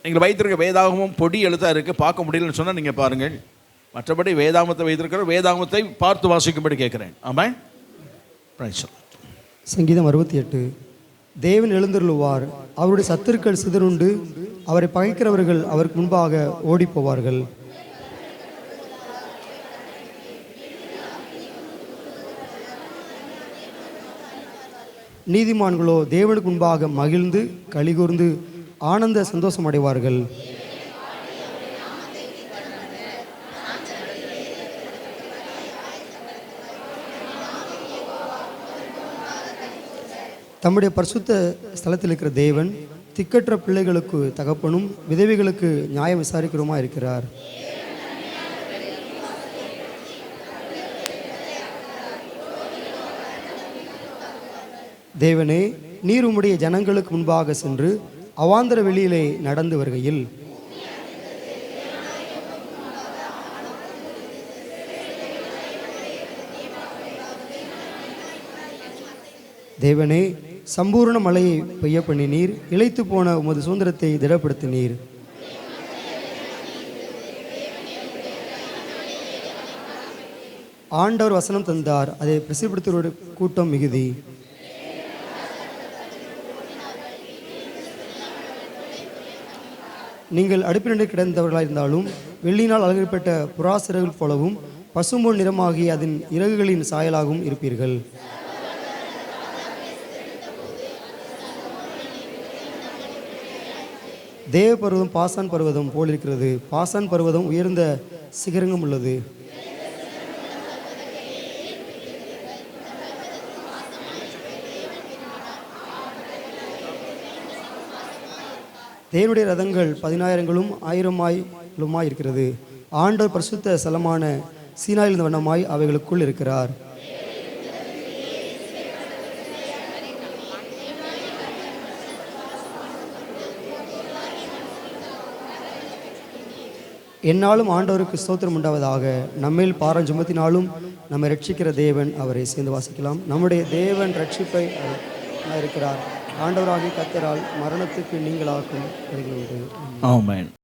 நீங்கள் வைத்திருக்க வேதாகமும் பொடி எழுத்தாக இருக்குது, பார்க்க முடியலன்னு சொன்னால் நீங்கள் பாருங்கள். மற்றபடி வேதாகமத்தை வைத்திருக்கிற வேதாகமத்தை பார்த்து வாசிக்கும்படி கேட்குறேன். ஆமாம். சங்கீதம் 68. தேவன் எழுந்தருளுவார், அவருடைய சத்துருக்கள் சிதறுண்டு, அவரை பகைக்கிறவர்கள் அவருக்கு முன்பாக ஓடி போவார்கள். நீதிமான்களோ தேவனுக்கு முன்பாக மகிழ்ந்து கலிகூர்ந்து ஆனந்த சந்தோஷம் அடைவார்கள். தம்முடைய பரிசுத்த ஸ்தலத்தில் இருக்கிற தேவன் திக்கற்ற பிள்ளைகளுக்கு தகப்பனும் விதவைகளுக்கு நியாயம் விசாரிக்கிறோமா இருக்கிறார். தேவனே, நீர் உம்முடைய ஜனங்களுக்கு முன்பாக சென்று அவாந்தர வெளியிலே நடந்து வருகையில் தேவனே, சம்பூர்ண மழையை பெய்ய பண்ணினீர், இளைத்து போன உமது சுதந்திரத்தை திடப்படுத்தினீர். ஆண்டவர் வசனம் தந்தார், அதை பிரசிப்படுத்துவோர் கூட்டம் மிகுதி. நீங்கள் அடுப்பினரை கிடந்தவர்களாக இருந்தாலும் வெள்ளினால் அலங்கரிக்கப்பட்ட புறாசிறகுகள் போலவும் பசும்பொன் நிறமாகி அதன் இறகுகளின் சாயலாகவும் இருப்பீர்கள். தேவ பர்வதம் பாசான் பர்வதம் போல் இருக்கிறது. பாசான் பர்வதம் உயர்ந்த சிகரங்கம் உள்ளது. தேவனுடைய ரதங்கள் 10,000ங்களும் 1000 இருக்கிறது. ஆண்டவர் பரிசுத்த ஸ்தலமான சீனாயில் வண்ணமாய் அவைகளுக்குள் இருக்கிறார். என்னாலும் ஆண்டவருக்கு ஸ்தோத்திரம் உண்டாவதாக. நம்மேல் பாரம் சுமத்தினாலும் நம்மை ரட்சிக்கிற தேவன் அவரை சேர்ந்து வாசிக்கலாம். நம்முடைய தேவன் ரட்சிப்பை இருக்கிறார். ஆண்டவராகிய கர்த்தரால் மரணத்துக்கு நீங்களாக்கும் உண்டு. ஆமென்.